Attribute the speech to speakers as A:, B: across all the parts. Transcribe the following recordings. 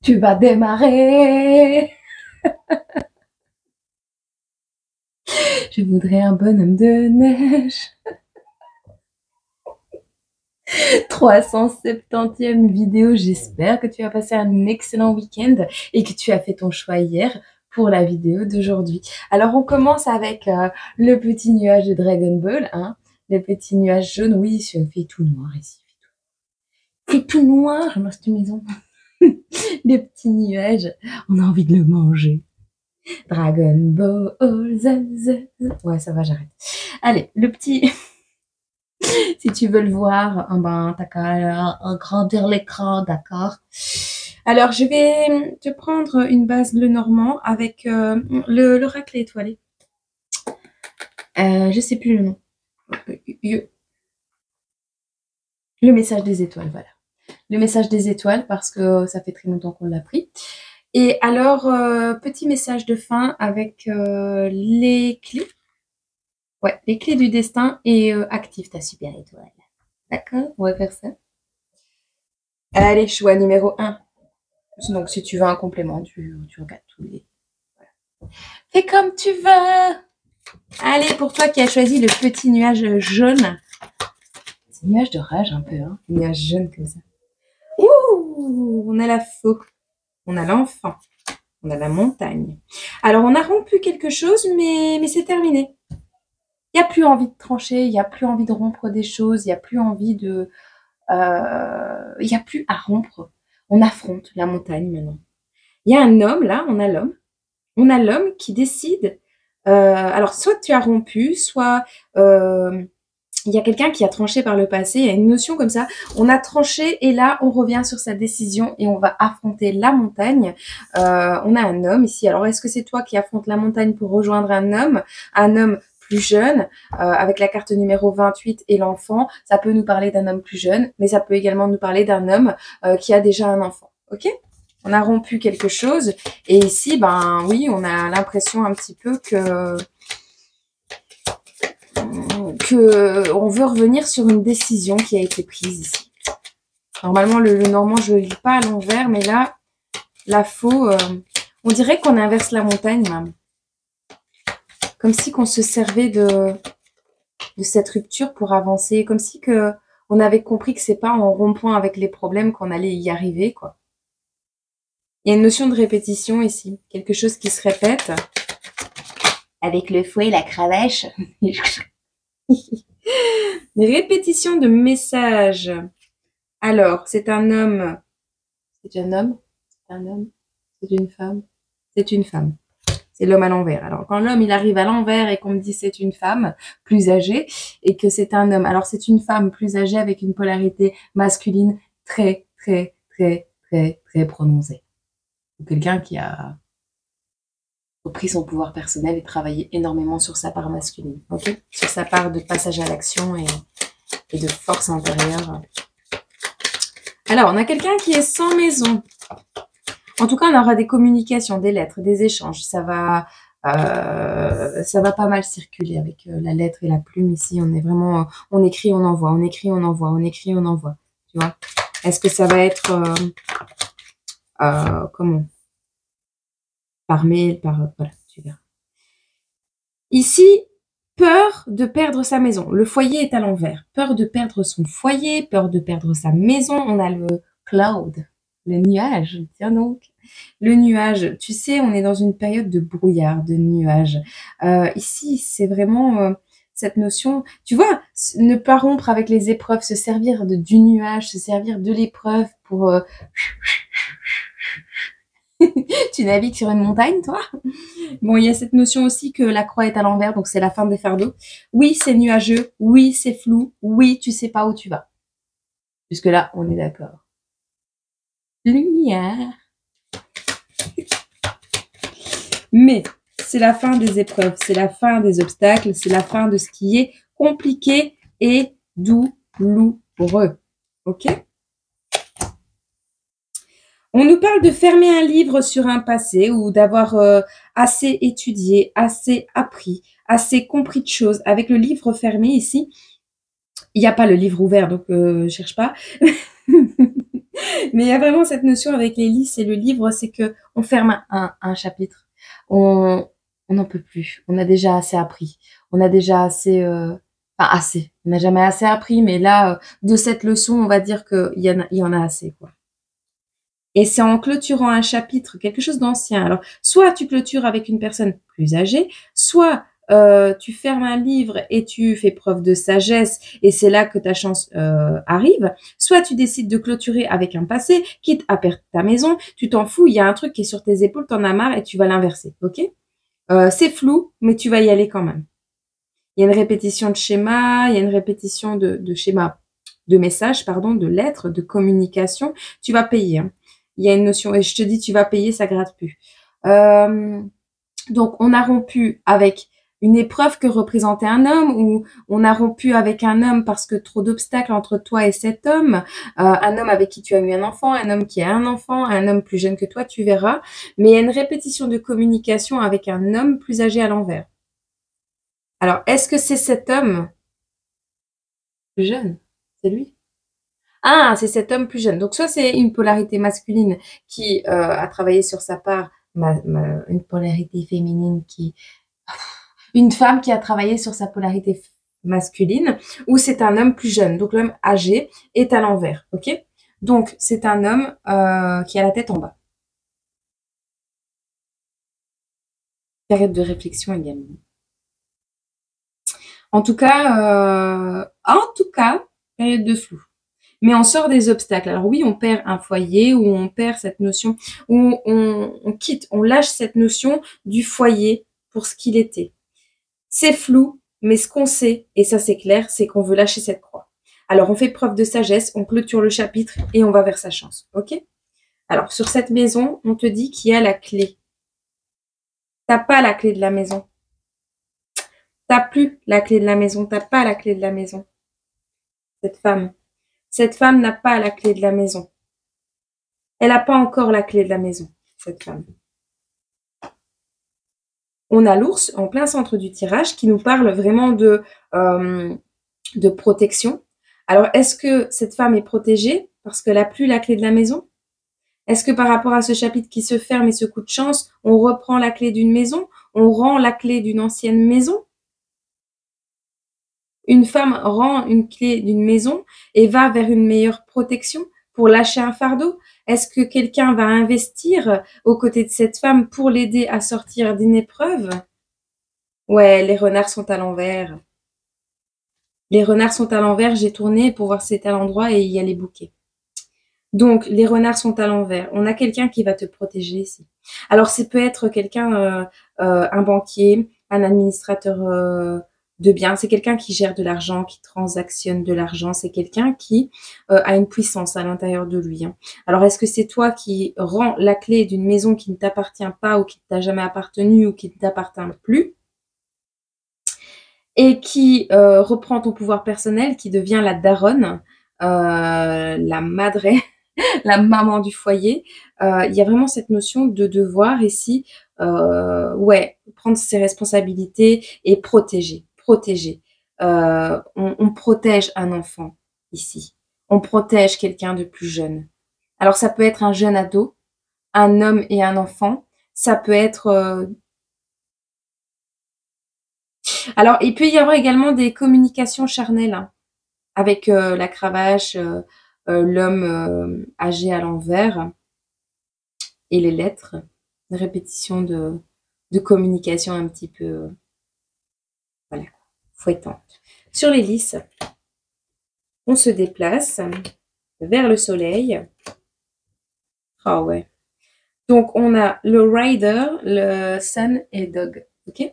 A: Tu vas démarrer. Je voudrais un bonhomme de neige. 370e vidéo. J'espère que tu as passé un excellent week-end et que tu as fait ton choix hier pour la vidéo d'aujourd'hui. Alors, on commence avec le petit nuage de Dragon Ball, hein. Le petit nuage jaune. Oui, il fait tout noir ici. Il fait tout noir dans cette maison. Les petits nuages, on a envie de le manger. Dragon Ball Z, Z. Ouais, ça va, j'arrête. Allez, le petit... Si tu veux le voir, ben, t'as qu'à agrandir l'écran, d'accord. Alors, je vais te prendre une base bleu normand avec le raclé étoilé. Je sais plus le nom. Le message des étoiles, voilà. Le message des étoiles, parce que ça fait très longtemps qu'on l'a pris. Et alors, petit message de fin avec les clés. Ouais, les clés du destin et active ta super étoile. D'accord, on va faire ça. Allez, choix numéro 1. Donc, si tu veux un complément, tu regardes tous les... Voilà. Fais comme tu veux. Allez, pour toi qui as choisi le petit nuage jaune. C'est un nuage de rage un peu, hein. Un nuage jaune comme ça. Ouh, on a la faux. On a l'enfant. On a la montagne. Alors, on a rompu quelque chose, mais c'est terminé. Il n'y a plus envie de trancher, il n'y a plus envie de rompre des choses, il n'y a plus envie de... il n'y a plus à rompre. On affronte la montagne maintenant. Il y a un homme, là, on a l'homme. On a l'homme qui décide... alors, soit tu as rompu, soit... il y a quelqu'un qui a tranché par le passé. Il y a une notion comme ça. On a tranché et là, on revient sur sa décision et on va affronter la montagne. On a un homme ici. Alors, est-ce que c'est toi qui affrontes la montagne pour rejoindre un homme plus jeune, avec la carte numéro 28 et l'enfant? Ça peut nous parler d'un homme plus jeune, mais ça peut également nous parler d'un homme qui a déjà un enfant. Ok ? On a rompu quelque chose. Et ici, ben oui, on a l'impression un petit peu que on veut revenir sur une décision qui a été prise ici. Normalement, le normand, je ne le lis pas à l'envers, mais là, la faux, on dirait qu'on inverse la montagne, même. Comme si qu'on se servait de cette rupture pour avancer, comme si que on avait compris que c'est pas en rompant avec les problèmes qu'on allait y arriver, quoi. Il y a une notion de répétition ici, quelque chose qui se répète. Avec le fouet et la cravache. Répétition de messages. Alors, c'est un homme. C'est un homme. C'est un homme. C'est une femme. C'est une femme. C'est l'homme à l'envers. Alors, quand l'homme, il arrive à l'envers et qu'on me dit c'est une femme plus âgée et que c'est un homme. Alors, c'est une femme plus âgée avec une polarité masculine très, très, très, très, très prononcée. Quelqu'un qui a repris son pouvoir personnel et travaillé énormément sur sa part masculine. Ok ? Sur sa part de passage à l'action et de force intérieure. Alors, on a quelqu'un qui est sans maison. En tout cas, on aura des communications, des lettres, des échanges. Ça va pas mal circuler avec la lettre et la plume. Ici, on est vraiment, on écrit, on envoie, on écrit, on envoie, on écrit, on envoie. Tu vois? Est-ce que ça va être comment? Par mail, voilà, tu verras. Ici, peur de perdre sa maison. Le foyer est à l'envers. Peur de perdre son foyer, peur de perdre sa maison. On a le cloud, le nuage. Tiens donc. Le nuage, tu sais, on est dans une période de brouillard, de nuages. Ici, c'est vraiment cette notion, tu vois, ne pas rompre avec les épreuves, se servir du nuage, se servir de l'épreuve pour... Tu navigues sur une montagne, toi? Bon, il y a cette notion aussi que la croix est à l'envers, donc c'est la fin des fardeaux. Oui, c'est nuageux. Oui, c'est flou. Oui, tu sais pas où tu vas. Jusque-là, on est d'accord. Lumière. Mais c'est la fin des épreuves, c'est la fin des obstacles, c'est la fin de ce qui est compliqué et douloureux. Ok ? On nous parle de fermer un livre sur un passé ou d'avoir assez étudié, assez appris, assez compris de choses. Avec le livre fermé ici, il n'y a pas le livre ouvert, donc cherche pas. Mais il y a vraiment cette notion avec les lys et le livre, c'est que on ferme un chapitre. On n'en peut plus. On a déjà assez appris. On a déjà assez, enfin assez. On n'a jamais assez appris, mais là, de cette leçon, on va dire il y en a assez, quoi. Et c'est en clôturant un chapitre, quelque chose d'ancien. Alors, soit tu clôtures avec une personne plus âgée, soit tu fermes un livre et tu fais preuve de sagesse et c'est là que ta chance arrive. Soit tu décides de clôturer avec un passé, quitte à perdre ta maison, tu t'en fous, il y a un truc qui est sur tes épaules, t'en as marre et tu vas l'inverser, ok? C'est flou, mais tu vas y aller quand même. Il y a une répétition de schéma, il y a une répétition de schéma, de messages, pardon, de lettres, de communication. Tu vas payer, hein. Il y a une notion, et je te dis, tu vas payer, ça gratte plus. Donc, on a rompu avec une épreuve que représentait un homme, ou on a rompu avec un homme parce que trop d'obstacles entre toi et cet homme, un homme avec qui tu as eu un enfant, un homme qui a un enfant, un homme plus jeune que toi, tu verras. Mais il y a une répétition de communication avec un homme plus âgé à l'envers. Alors, est-ce que c'est cet homme plus jeune? C'est lui? Ah, c'est cet homme plus jeune. Donc, soit c'est une polarité masculine qui a travaillé sur sa part, une polarité féminine qui... Une femme qui a travaillé sur sa polarité masculine, ou c'est un homme plus jeune. Donc, l'homme âgé est à l'envers, ok? Donc, c'est un homme qui a la tête en bas. Période de réflexion également. En tout cas, période de flou. Mais on sort des obstacles. Alors oui, on perd un foyer, ou on perd cette notion, ou on quitte, on lâche cette notion du foyer pour ce qu'il était. C'est flou, mais ce qu'on sait, et ça c'est clair, c'est qu'on veut lâcher cette croix. Alors on fait preuve de sagesse, on clôture le chapitre et on va vers sa chance, ok? Alors sur cette maison, on te dit qu'il y a la clé. T'as pas la clé de la maison. T'as plus la clé de la maison, t'as pas la clé de la maison. Cette femme n'a pas la clé de la maison. Elle n'a pas encore la clé de la maison, cette femme. On a l'ours en plein centre du tirage qui nous parle vraiment de protection. Alors, est-ce que cette femme est protégée parce qu'elle n'a plus la clé de la maison? Est-ce que par rapport à ce chapitre qui se ferme et ce coup de chance, on reprend la clé d'une maison? On rend la clé d'une ancienne maison? Une femme rend une clé d'une maison et va vers une meilleure protection pour lâcher un fardeau? Est-ce que quelqu'un va investir aux côtés de cette femme pour l'aider à sortir d'une épreuve? Ouais, les renards sont à l'envers. Les renards sont à l'envers, j'ai tourné pour voir si c'était à l'endroit et il y a les bouquets. Donc, les renards sont à l'envers. On a quelqu'un qui va te protéger ici. Alors, ça peut être quelqu'un, un banquier, un administrateur de biens. C'est quelqu'un qui gère de l'argent, qui transactionne de l'argent. C'est quelqu'un qui a une puissance à l'intérieur de lui, hein. Alors, est-ce que c'est toi qui rends la clé d'une maison qui ne t'appartient pas ou qui ne t'a jamais appartenu ou qui ne t'appartient plus et qui reprend ton pouvoir personnel, qui devient la daronne, la madre, la maman du foyer? Il y a vraiment cette notion de devoir ici, ouais, prendre ses responsabilités et protéger, protéger. On protège un enfant ici. On protège quelqu'un de plus jeune. Alors ça peut être un jeune ado, un homme et un enfant. Ça peut être... Alors, il peut y avoir également des communications charnelles, hein, avec la cravache, l'homme âgé à l'envers et les lettres. Une répétition de communication un petit peu, voilà, fouettante. Sur les lys, on se déplace vers le soleil. Ah ouais. Donc, on a le rider, le sun et dog. Ok?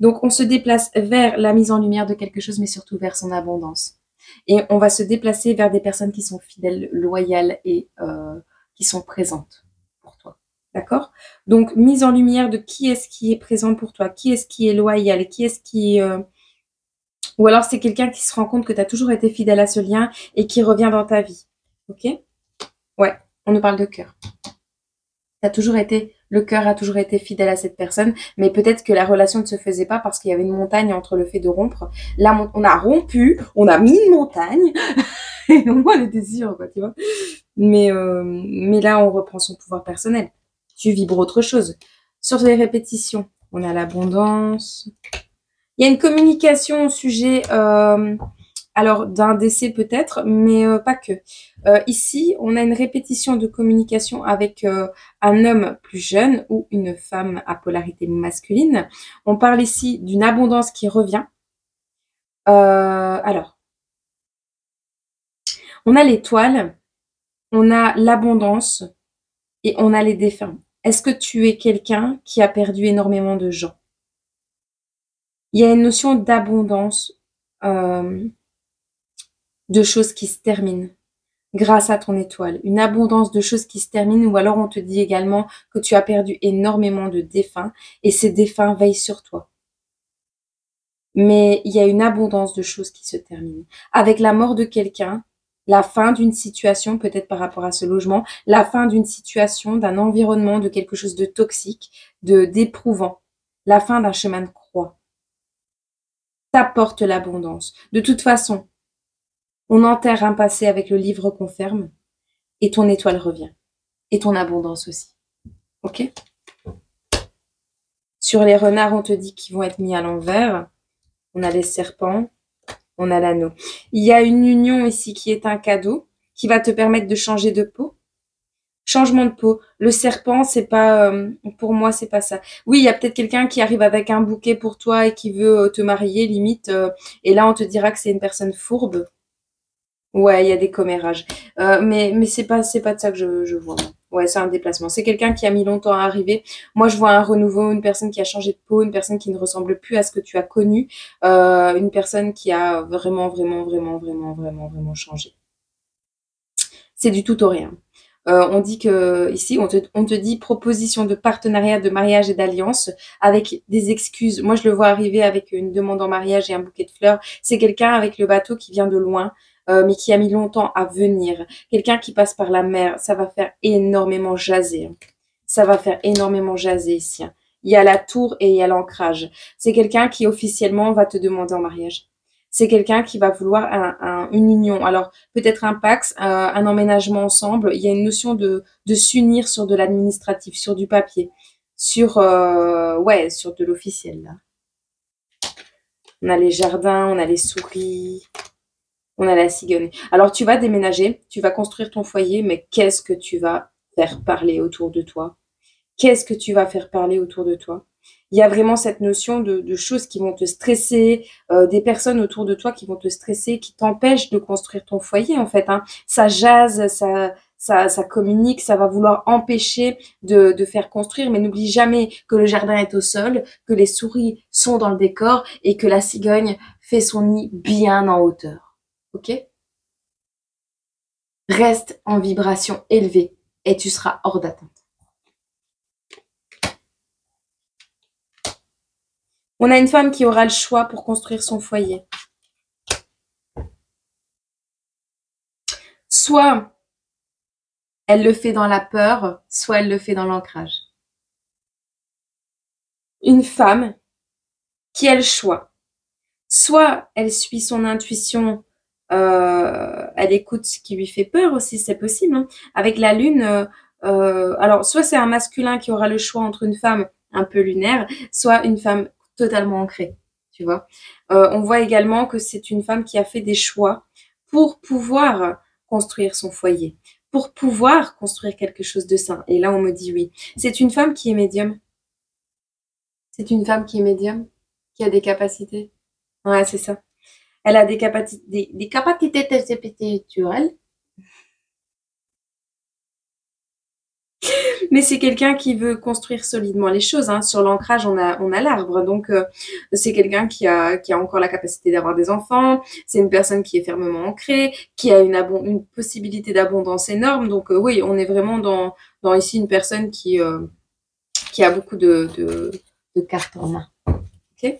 A: Donc, on se déplace vers la mise en lumière de quelque chose, mais surtout vers son abondance. Et on va se déplacer vers des personnes qui sont fidèles, loyales et qui sont présentes pour toi. D'accord? Donc, mise en lumière de qui est-ce qui est présent pour toi, qui est-ce qui est loyal, qui est-ce qui... Ou alors, c'est quelqu'un qui se rend compte que tu as toujours été fidèle à ce lien et qui revient dans ta vie. Ok? Ouais, on nous parle de cœur. Le cœur a toujours été fidèle à cette personne, mais peut-être que la relation ne se faisait pas parce qu'il y avait une montagne entre le fait de rompre. Là, on a rompu, on a mis une montagne, Au moins, on était sûr, quoi, tu vois. Mais là, on reprend son pouvoir personnel. Tu vibres autre chose. Sur les répétitions, on a l'abondance. Il y a une communication au sujet, alors d'un décès peut-être, mais pas que. Ici, on a une répétition de communication avec un homme plus jeune ou une femme à polarité masculine. On parle ici d'une abondance qui revient. Alors, on a l'étoile, on a l'abondance et on a les défunts. Est-ce que tu es quelqu'un qui a perdu énormément de gens? Il y a une notion d'abondance, de choses qui se terminent grâce à ton étoile. Une abondance de choses qui se terminent, ou alors on te dit également que tu as perdu énormément de défunts et ces défunts veillent sur toi. Mais il y a une abondance de choses qui se terminent. Avec la mort de quelqu'un, la fin d'une situation, peut-être par rapport à ce logement, la fin d'une situation, d'un environnement, de quelque chose de toxique, d'éprouvant, la fin d'un chemin de croix. T'apporte l'abondance. De toute façon, on enterre un passé avec le livre qu'on ferme et ton étoile revient. Et ton abondance aussi. Ok? Sur les renards, on te dit qu'ils vont être mis à l'envers. On a les serpents. On a l'anneau. Il y a une union ici qui est un cadeau qui va te permettre de changer de peau. Changement de peau. Le serpent, c'est pas, pour moi, c'est pas ça. Oui, il y a peut-être quelqu'un qui arrive avec un bouquet pour toi et qui veut te marier, limite. Et là, on te dira que c'est une personne fourbe. Ouais, il y a des commérages. Mais c'est pas de ça que je vois. Moi. Ouais, c'est un déplacement. C'est quelqu'un qui a mis longtemps à arriver. Moi, je vois un renouveau, une personne qui a changé de peau, une personne qui ne ressemble plus à ce que tu as connu, une personne qui a vraiment changé. C'est du tout au rien. On dit que ici, on te dit proposition de partenariat, de mariage et d'alliance avec des excuses. Moi, je le vois arriver avec une demande en mariage et un bouquet de fleurs. C'est quelqu'un avec le bateau qui vient de loin, mais qui a mis longtemps à venir. Quelqu'un qui passe par la mer. Ça va faire énormément jaser. Ça va faire énormément jaser ici. Il y a la tour et il y a l'ancrage. C'est quelqu'un qui officiellement va te demander en mariage. C'est quelqu'un qui va vouloir une union. Alors, peut-être un pax, un emménagement ensemble. Il y a une notion de s'unir sur de l'administratif, sur du papier, sur, sur de l'officiel, là. On a les jardins, on a les souris, on a la cigogne. Alors, tu vas déménager, tu vas construire ton foyer, mais qu'est-ce que tu vas faire parler autour de toi? Qu'est-ce que tu vas faire parler autour de toi? Il y a vraiment cette notion de choses qui vont te stresser, des personnes autour de toi qui vont te stresser, qui t'empêchent de construire ton foyer, en fait. Hein. Ça jase, ça communique, ça va vouloir empêcher de faire construire. Mais n'oublie jamais que le jardin est au sol, que les souris sont dans le décor et que la cigogne fait son nid bien en hauteur. Ok? Reste en vibration élevée et tu seras hors d'atteinte. On a une femme qui aura le choix pour construire son foyer. Soit elle le fait dans la peur, soit elle le fait dans l'ancrage. Une femme qui a le choix. Soit elle suit son intuition, elle écoute ce qui lui fait peur aussi, c'est possible. Hein. Avec la lune, alors soit c'est un masculin qui aura le choix entre une femme un peu lunaire, soit une femme totalement ancrée, tu vois. On voit également que c'est une femme qui a fait des choix pour pouvoir construire son foyer, pour pouvoir construire quelque chose de sain. Et là, on me dit oui. C'est une femme qui est médium. C'est une femme qui est médium, qui a des capacités. Ouais, c'est ça. Elle a des capacités, des capacités intellectuelles. Mais c'est quelqu'un qui veut construire solidement les choses. Hein. Sur l'ancrage, on a l'arbre. Donc, c'est quelqu'un qui a encore la capacité d'avoir des enfants. C'est une personne qui est fermement ancrée, qui a une possibilité d'abondance énorme. Donc, oui, on est vraiment dans ici une personne qui a beaucoup de cartes en main. OK?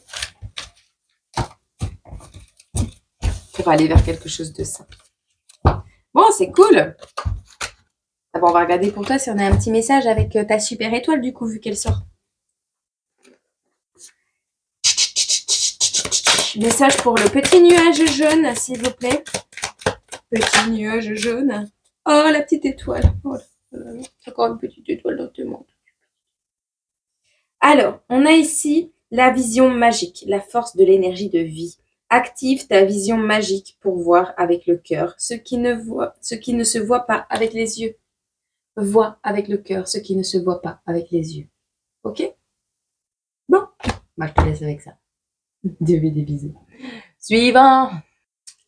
A: Pour aller vers quelque chose de sain. Bon, c'est cool. D'abord, on va regarder pour toi si on a un petit message avec ta super étoile, du coup, vu qu'elle sort. Message pour le petit nuage jaune, s'il vous plaît. Petit nuage jaune. Oh, la petite étoile. Oh, encore une petite étoile dans tes manteaux. Alors, on a ici la vision magique, la force de l'énergie de vie. Active ta vision magique pour voir avec le cœur ce qui ne se voit pas avec les yeux. Vois avec le cœur ce qui ne se voit pas avec les yeux. Ok? Bon, moi je te laisse avec ça. Des bisous. Suivant.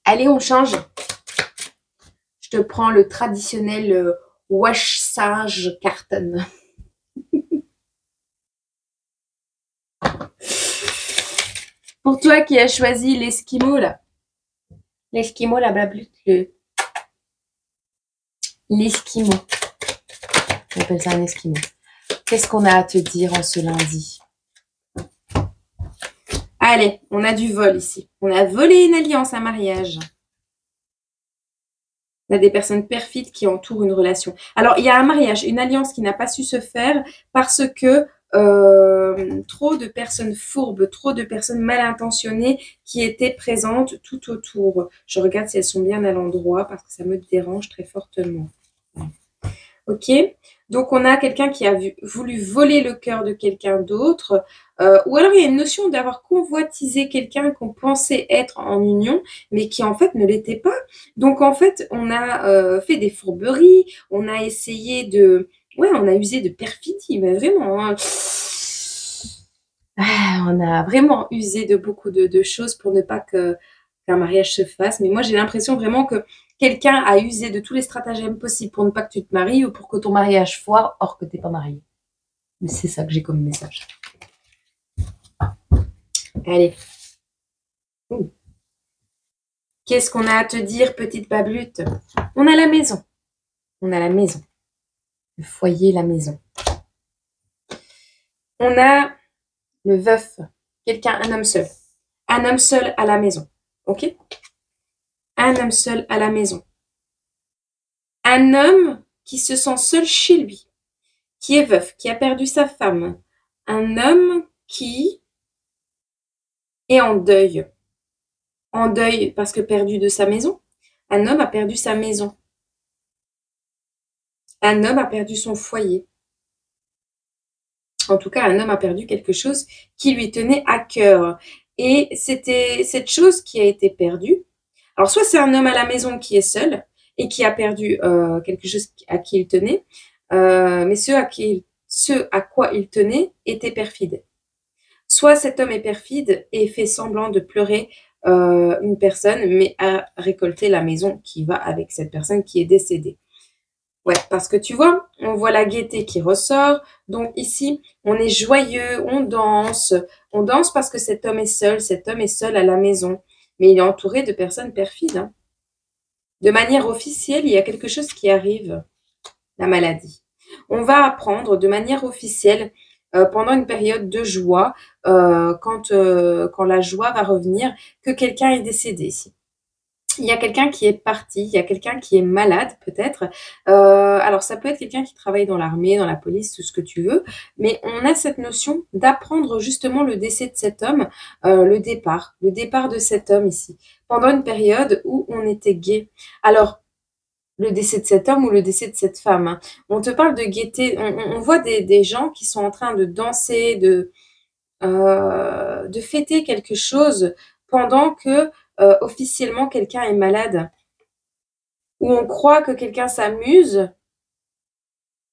A: Allez, on change. Je te prends le traditionnel wash sage carton. Pour toi qui as choisi l'esquimau là. L'esquimau, la blablute, l'esquimau. On appelle ça un esquimau. Qu'est-ce qu'on a à te dire en ce lundi? Allez, on a du vol ici. On a volé une alliance, un mariage. On a des personnes perfides qui entourent une relation. Alors, il y a un mariage, une alliance qui n'a pas su se faire parce que trop de personnes fourbes, trop de personnes mal intentionnées qui étaient présentes tout autour. Je regarde si elles sont bien à l'endroit parce que ça me dérange très fortement. Ok? Donc, on a quelqu'un qui a voulu voler le cœur de quelqu'un d'autre. Ou alors, il y a une notion d'avoir convoitisé quelqu'un qu'on pensait être en union, mais qui en fait ne l'était pas. Donc, en fait, on a fait des fourberies, on a essayé de... Ouais, on a usé de perfidie, mais vraiment. Hein. On a vraiment usé de beaucoup de choses pour ne pas qu'un mariage se fasse. Mais moi, j'ai l'impression vraiment que quelqu'un a usé de tous les stratagèmes possibles pour ne pas que tu te maries ou pour que ton mariage foire, or que tu n'es pas marié. Mais c'est ça que j'ai comme message. Allez. Qu'est-ce qu'on a à te dire, petite bablute? On a la maison. On a la maison. Le foyer, la maison. On a le veuf. Quelqu'un, un homme seul. Un homme seul à la maison. Ok? Un homme seul à la maison. Un homme qui se sent seul chez lui. Qui est veuf, qui a perdu sa femme. Un homme qui est en deuil. En deuil parce que perdu de sa maison. Un homme a perdu sa maison. Un homme a perdu son foyer. En tout cas, un homme a perdu quelque chose qui lui tenait à cœur. Et c'était cette chose qui a été perdue. Alors, soit c'est un homme à la maison qui est seul et qui a perdu quelque chose à qui il tenait, mais ce à quoi il tenait était perfide. Soit cet homme est perfide et fait semblant de pleurer une personne, mais a récolté la maison qui va avec cette personne qui est décédée. Ouais, parce que tu vois, on voit la gaieté qui ressort. Donc ici, on est joyeux, on danse. On danse parce que cet homme est seul à la maison. Mais il est entouré de personnes perfides. Hein. De manière officielle, il y a quelque chose qui arrive, la maladie. On va apprendre de manière officielle, pendant une période de joie, quand la joie va revenir, que quelqu'un est décédé ici. Il y a quelqu'un qui est parti, il y a quelqu'un qui est malade peut-être. Alors ça peut être quelqu'un qui travaille dans l'armée, dans la police, tout ce que tu veux, mais on a cette notion d'apprendre justement le décès de cet homme, le départ de cet homme ici, pendant une période où on était gai. Alors, le décès de cet homme ou le décès de cette femme. Hein. On te parle de gaieté, on voit des gens qui sont en train de danser, de fêter quelque chose pendant que officiellement quelqu'un est malade, ou on croit que quelqu'un s'amuse,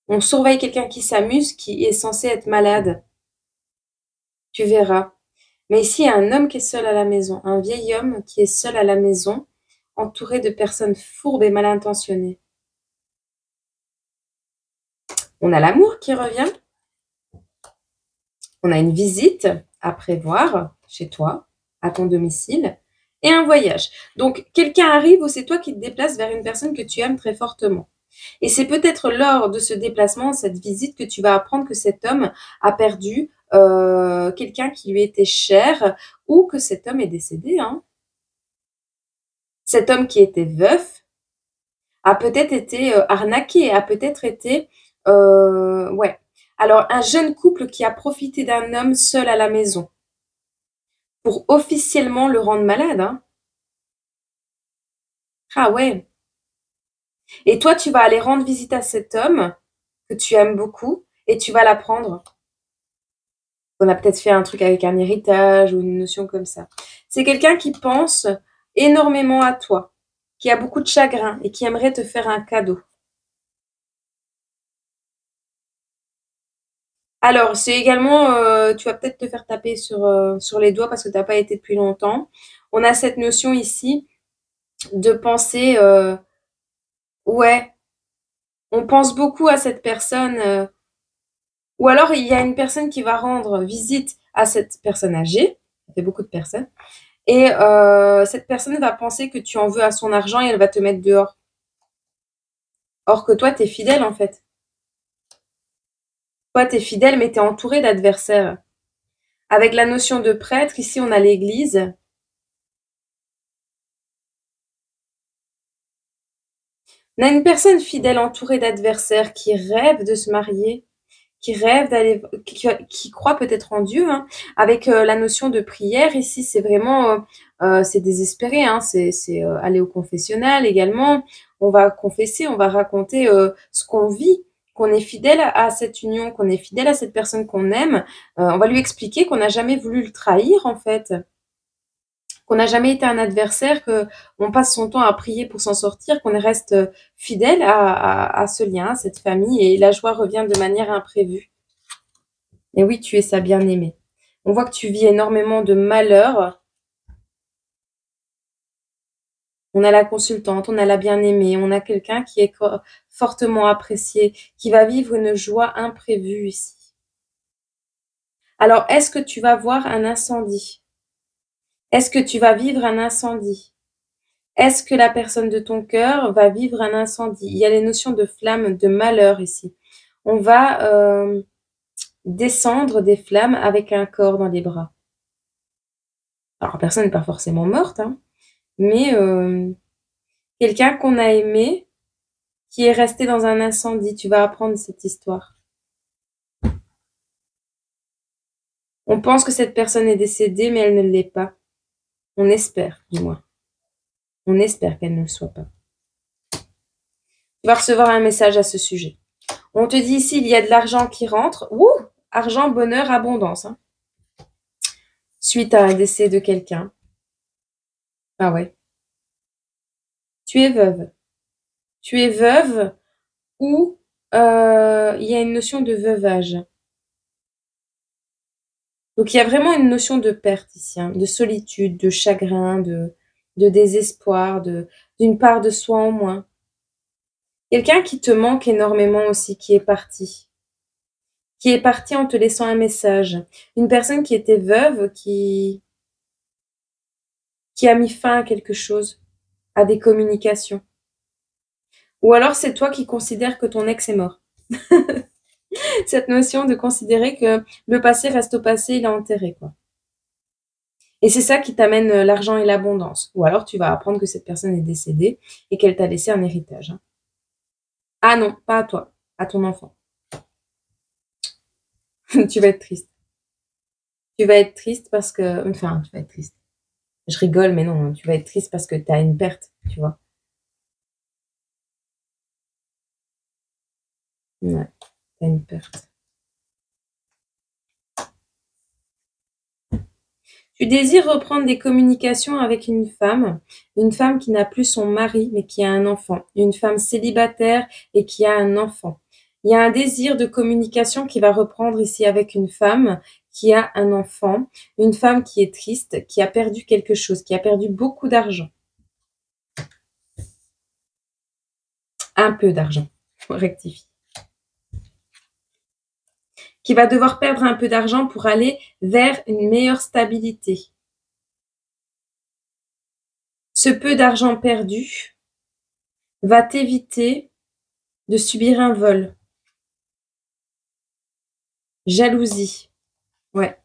A: on surveille quelqu'un qui s'amuse, qui est censé être malade. Tu verras. Mais ici, il y a un homme qui est seul à la maison, un vieil homme qui est seul à la maison, entouré de personnes fourbes et mal intentionnées. On a l'amour qui revient. On a une visite à prévoir chez toi, à ton domicile, et un voyage. Donc, quelqu'un arrive ou c'est toi qui te déplaces vers une personne que tu aimes très fortement. Et c'est peut-être lors de ce déplacement, cette visite, que tu vas apprendre que cet homme a perdu quelqu'un qui lui était cher ou que cet homme est décédé. Hein. Cet homme qui était veuf a peut-être été arnaqué, a peut-être été... ouais. Alors, un jeune couple qui a profité d'un homme seul à la maison pour officiellement le rendre malade. Hein. Ah ouais. Et toi, tu vas aller rendre visite à cet homme que tu aimes beaucoup et tu vas l'apprendre. On a peut-être fait un truc avec un héritage ou une notion comme ça. C'est quelqu'un qui pense énormément à toi, qui a beaucoup de chagrin et qui aimerait te faire un cadeau. Alors, c'est également, tu vas peut-être te faire taper sur les doigts parce que tu n'as pas été depuis longtemps. On a cette notion ici de penser, ouais, on pense beaucoup à cette personne, ou alors il y a une personne qui va rendre visite à cette personne âgée, ça fait beaucoup de personnes, et cette personne va penser que tu en veux à son argent et elle va te mettre dehors. Or que toi, tu es fidèle en fait. Toi, tu es fidèle, mais tu es entouré d'adversaires. Avec la notion de prêtre, ici on a l'église. On a une personne fidèle entourée d'adversaires qui rêve de se marier, qui rêve d'aller, qui croit peut-être en Dieu, hein. Avec la notion de prière, ici, c'est vraiment, c'est désespéré, hein. C'est aller au confessionnal également. On va confesser, on va raconter ce qu'on vit, qu'on est fidèle à cette union, qu'on est fidèle à cette personne qu'on aime. On va lui expliquer qu'on n'a jamais voulu le trahir, en fait, qu'on n'a jamais été un adversaire, qu'on passe son temps à prier pour s'en sortir, qu'on reste fidèle à ce lien, à cette famille, et la joie revient de manière imprévue. Et oui, tu es sa bien-aimée. On voit que tu vis énormément de malheurs. On a la consultante, on a la bien-aimée, on a quelqu'un qui est fortement apprécié, qui va vivre une joie imprévue ici. Alors, est-ce que tu vas voir un incendie? Est-ce que tu vas vivre un incendie? Est-ce que la personne de ton cœur va vivre un incendie? Il y a les notions de flamme, de malheur ici. On va descendre des flammes avec un corps dans les bras. Alors, la personne n'est pas forcément morte, hein, mais quelqu'un qu'on a aimé, qui est resté dans un incendie. Tu vas apprendre cette histoire. On pense que cette personne est décédée, mais elle ne l'est pas. On espère, du moins. On espère qu'elle ne le soit pas. Tu vas recevoir un message à ce sujet. On te dit ici, il y a de l'argent qui rentre. Ouh, argent, bonheur, abondance. Hein. Suite à un décès de quelqu'un. Ah ouais. Tu es veuve. Tu es veuve ou il y a une notion de veuvage. Donc il y a vraiment une notion de perte ici, hein, de solitude, de chagrin, de désespoir, d'une part de soi en moins. Quelqu'un qui te manque énormément aussi, qui est parti. Qui est parti en te laissant un message. Une personne qui était veuve, qui a mis fin à quelque chose, à des communications. Ou alors c'est toi qui considères que ton ex est mort. Cette notion de considérer que le passé reste au passé, il est enterré, quoi. Et c'est ça qui t'amène l'argent et l'abondance. Ou alors tu vas apprendre que cette personne est décédée et qu'elle t'a laissé un héritage. Hein. Ah non, pas à toi, à ton enfant. Tu vas être triste. Tu vas être triste parce que... Enfin, tu vas être triste. Je rigole, mais non, tu vas être triste parce que tu as une perte, tu vois. Ouais, tu as une perte. Tu désires reprendre des communications avec une femme qui n'a plus son mari, mais qui a un enfant, une femme célibataire et qui a un enfant. Il y a un désir de communication qui va reprendre ici avec une femme qui a un enfant, une femme qui est triste, qui a perdu quelque chose, qui a perdu beaucoup d'argent. Un peu d'argent, rectifie. Qui va devoir perdre un peu d'argent pour aller vers une meilleure stabilité. Ce peu d'argent perdu va t'éviter de subir un vol. Jalousie. Ouais.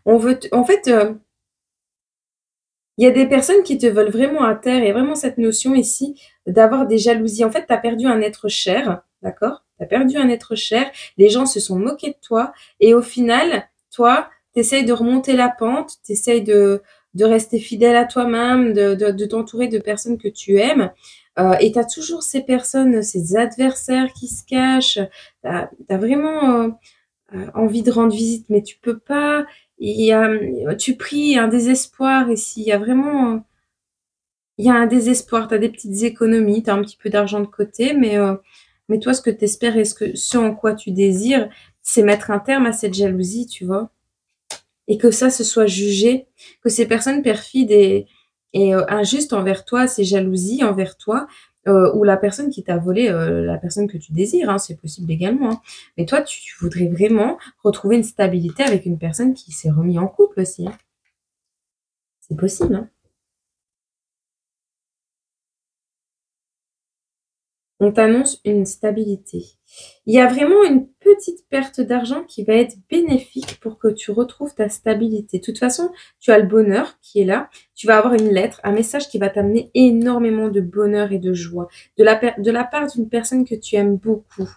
A: On veut en fait, il y a des personnes qui te veulent vraiment à terre. Il y a vraiment cette notion ici d'avoir des jalousies. En fait, tu as perdu un être cher, d'accord? Tu as perdu un être cher. Les gens se sont moqués de toi et au final, toi, tu essayes de remonter la pente, tu essayes de rester fidèle à toi-même, de t'entourer de personnes que tu aimes. Et tu as toujours ces personnes, ces adversaires qui se cachent. Tu as vraiment, envie de rendre visite, mais tu peux pas. Il y a, tu pries un désespoir et s'il y a vraiment, il y a un désespoir, tu as des petites économies, tu as un petit peu d'argent de côté, mais toi, ce que tu espères et ce en quoi tu désires, c'est mettre un terme à cette jalousie, tu vois. Et que ça se soit jugé, que ces personnes perfides et injustes envers toi, ces jalousies envers toi, ou la personne qui t'a volé, la personne que tu désires, hein, c'est possible également, hein. Mais toi, tu voudrais vraiment retrouver une stabilité avec une personne qui s'est remis en couple aussi, hein. C'est possible, hein. On t'annonce une stabilité. Il y a vraiment une petite perte d'argent qui va être bénéfique pour que tu retrouves ta stabilité. De toute façon, tu as le bonheur qui est là. Tu vas avoir une lettre, un message qui va t'amener énormément de bonheur et de joie de la part d'une personne que tu aimes beaucoup.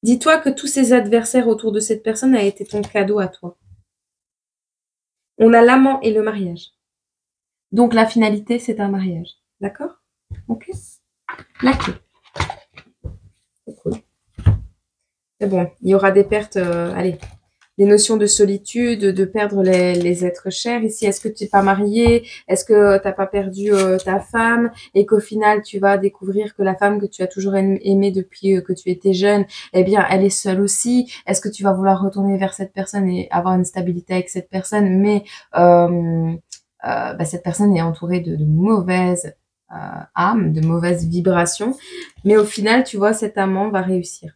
A: Dis-toi que tous ces adversaires autour de cette personne a été ton cadeau à toi. On a l'amant et le mariage. Donc la finalité, c'est un mariage. D'accord? Ok? La clé. C'est cool. Mais bon, il y aura des pertes, allez, des notions de solitude, de perdre les êtres chers. Ici, est-ce que tu n'es pas marié? Est-ce que tu n'as pas perdu ta femme? Et qu'au final, tu vas découvrir que la femme que tu as toujours aimée depuis que tu étais jeune, eh bien, elle est seule aussi. Est-ce que tu vas vouloir retourner vers cette personne et avoir une stabilité avec cette personne? Mais cette personne est entourée de mauvaises âmes, de mauvaises vibrations. Mais au final, tu vois, cet amant va réussir.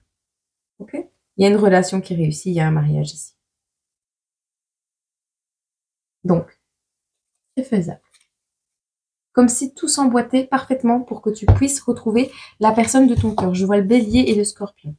A: Ok? Il y a une relation qui réussit, il y a un mariage ici. Donc, c'est faisable. Comme si tout s'emboîtait parfaitement pour que tu puisses retrouver la personne de ton cœur. Je vois le bélier et le scorpion.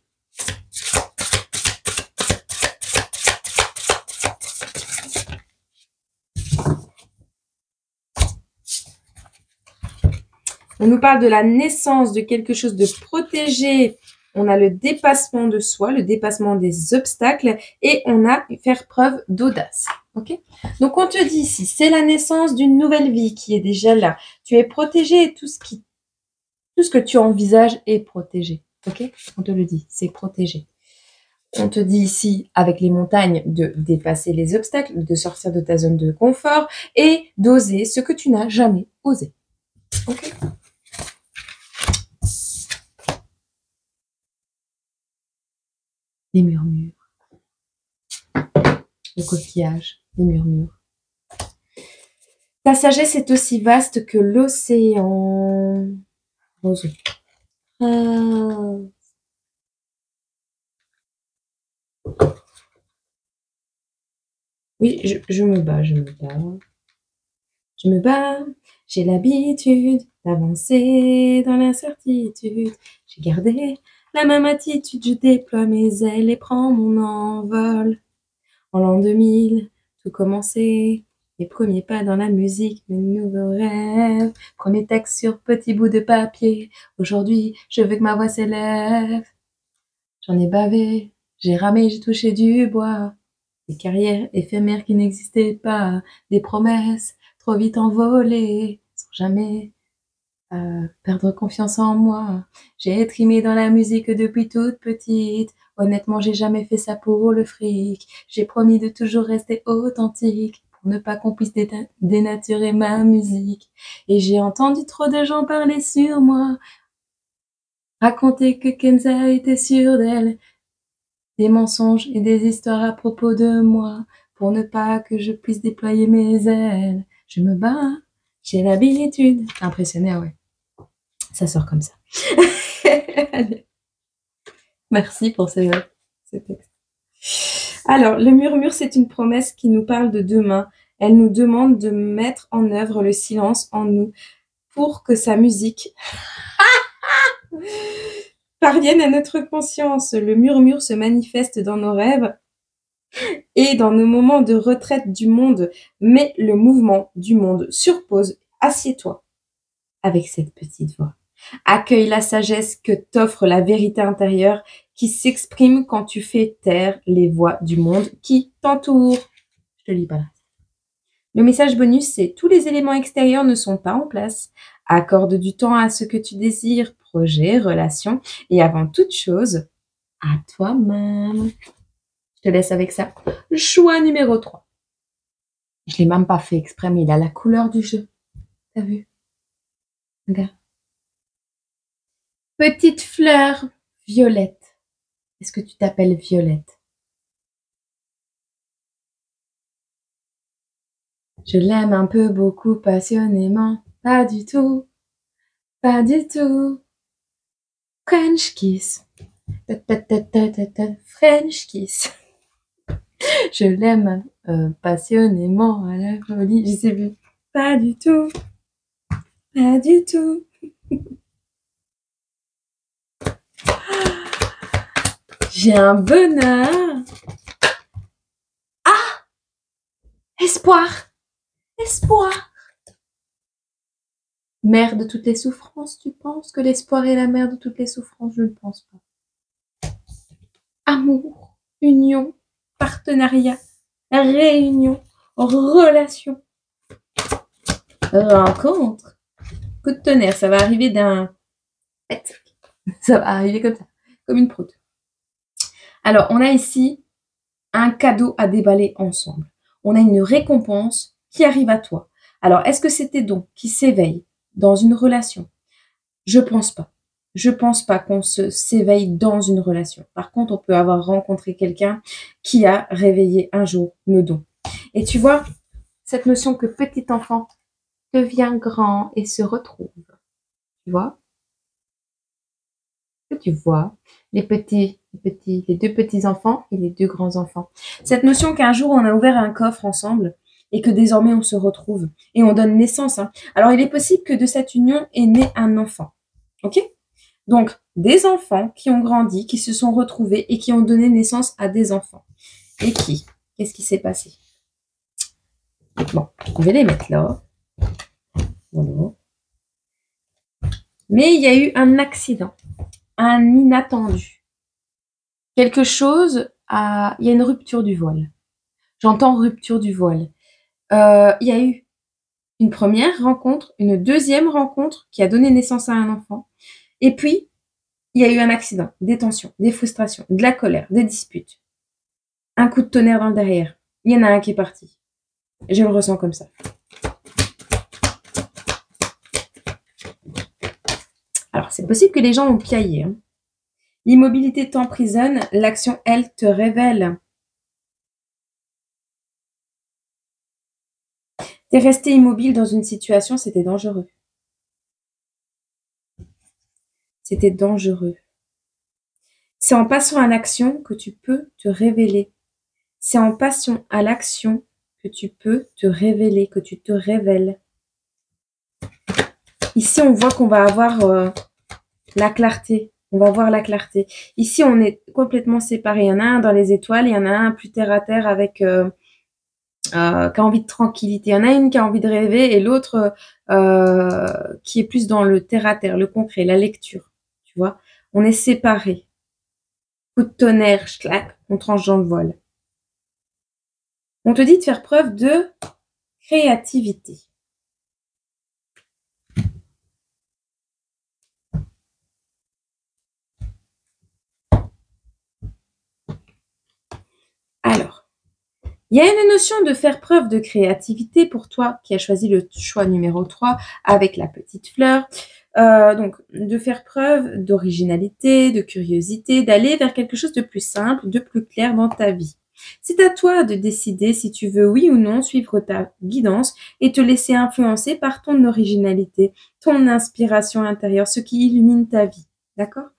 A: On nous parle de la naissance de quelque chose de protégé. On a le dépassement de soi, le dépassement des obstacles et on a faire preuve d'audace. Ok? Donc on te dit ici, c'est la naissance d'une nouvelle vie qui est déjà là. Tu es protégé et tout ce que tu envisages est protégé. Ok? On te le dit, c'est protégé. On te dit ici, avec les montagnes, de dépasser les obstacles, de sortir de ta zone de confort et d'oser ce que tu n'as jamais osé. Ok? Les murmures, le coquillage, les murmures. Ta sagesse est aussi vaste que l'océan. Roseau. Oui, je me bats, je me bats. Je me bats, j'ai l'habitude d'avancer dans l'incertitude. J'ai gardé la même attitude, je déploie mes ailes et prends mon envol. En l'an 2000, tout commençait. Les premiers pas dans la musique, mes nouveaux rêves. Premier texte sur petit bout de papier. Aujourd'hui, je veux que ma voix s'élève. J'en ai bavé, j'ai ramé, j'ai touché du bois. Des carrières éphémères qui n'existaient pas. Des promesses trop vite envolées. Sans jamais perdre confiance en moi. J'ai trimé dans la musique depuis toute petite. Honnêtement, j'ai jamais fait ça pour le fric. J'ai promis de toujours rester authentique pour ne pas qu'on puisse dénaturer ma musique. Et j'ai entendu trop de gens parler sur moi, raconter que Kenza était sûre d'elle, des mensonges et des histoires à propos de moi, pour ne pas que je puisse déployer mes ailes. Je me bats, j'ai l'habitude. Impressionné, ouais. Ça sort comme ça. Merci pour ce texte. Alors, le murmure, c'est une promesse qui nous parle de demain. Elle nous demande de mettre en œuvre le silence en nous pour que sa musique parvienne à notre conscience. Le murmure se manifeste dans nos rêves et dans nos moments de retraite du monde, mais le mouvement du monde sur pause. Assieds-toi avec cette petite voix. Accueille la sagesse que t'offre la vérité intérieure qui s'exprime quand tu fais taire les voix du monde qui t'entoure. Je te lis pas là. Le message bonus, c'est tous les éléments extérieurs ne sont pas en place. Accorde du temps à ce que tu désires, projet, relation, et avant toute chose, à toi-même. Je te laisse avec ça. Choix numéro 3. Je l'ai même pas fait exprès, mais il a la couleur du jeu. T'as vu? Regarde. Petite fleur violette. Est-ce que tu t'appelles Violette? Je l'aime un peu, beaucoup, passionnément. Pas du tout. Pas du tout. French kiss. French kiss. Je l'aime passionnément à la folie. Je sais plus. Pas du tout. Pas du tout. J'ai un bonheur. Ah! Espoir. Espoir. Mère de toutes les souffrances, tu penses que l'espoir est la mère de toutes les souffrances? Je ne pense pas. Amour, union, partenariat, réunion, relation, rencontre. Coup de tonnerre, ça va arriver d'un... Ça va arriver comme ça, comme une proute. Alors, on a ici un cadeau à déballer ensemble. On a une récompense qui arrive à toi. Alors, est-ce que c'était donc qui s'éveille dans une relation? Je pense pas. Je pense pas qu'on s'éveille dans une relation. Par contre, on peut avoir rencontré quelqu'un qui a réveillé un jour nos dons. Et tu vois, cette notion que petit enfant devient grand et se retrouve. Tu vois? Que tu vois les deux petits enfants et les deux grands enfants. Cette notion qu'un jour on a ouvert un coffre ensemble et que désormais on se retrouve et on donne naissance. Alors il est possible que de cette union est né un enfant. Ok? Donc des enfants qui ont grandi, qui se sont retrouvés et qui ont donné naissance à des enfants. Et qui? Qu'est-ce qui s'est passé? Bon, je vais les mettre là. Voilà. Mais il y a eu un accident, un inattendu. Quelque chose a... Il y a une rupture du voile. J'entends rupture du voile. Il y a eu une première rencontre, une deuxième rencontre qui a donné naissance à un enfant. Et puis, il y a eu un accident, des tensions, des frustrations, de la colère, des disputes. Un coup de tonnerre dans le derrière. Il y en a un qui est parti. Je le ressens comme ça. Alors, c'est possible que les gens ont piaillé. L'immobilité t'emprisonne, l'action, elle, te révèle. T'es resté immobile dans une situation, c'était dangereux. C'était dangereux. C'est en passant à l'action que tu peux te révéler. C'est en passant à l'action que tu peux te révéler, que tu te révèles. Ici, on voit qu'on va avoir la clarté. On va voir la clarté. Ici, on est complètement séparés. Il y en a un dans les étoiles, il y en a un plus terre à terre avec qui a envie de tranquillité. Il y en a une qui a envie de rêver et l'autre qui est plus dans le terre à terre, le concret, la lecture. Tu vois, on est séparés. Coup de tonnerre, schlac, on tranche dans le voile. On te dit de faire preuve de créativité. Alors, il y a une notion de faire preuve de créativité pour toi qui as choisi le choix numéro 3 avec la petite fleur. Donc, de faire preuve d'originalité, de curiosité, d'aller vers quelque chose de plus simple, de plus clair dans ta vie. C'est à toi de décider si tu veux oui ou non suivre ta guidance et te laisser influencer par ton originalité, ton inspiration intérieure, ce qui illumine ta vie. D'accord?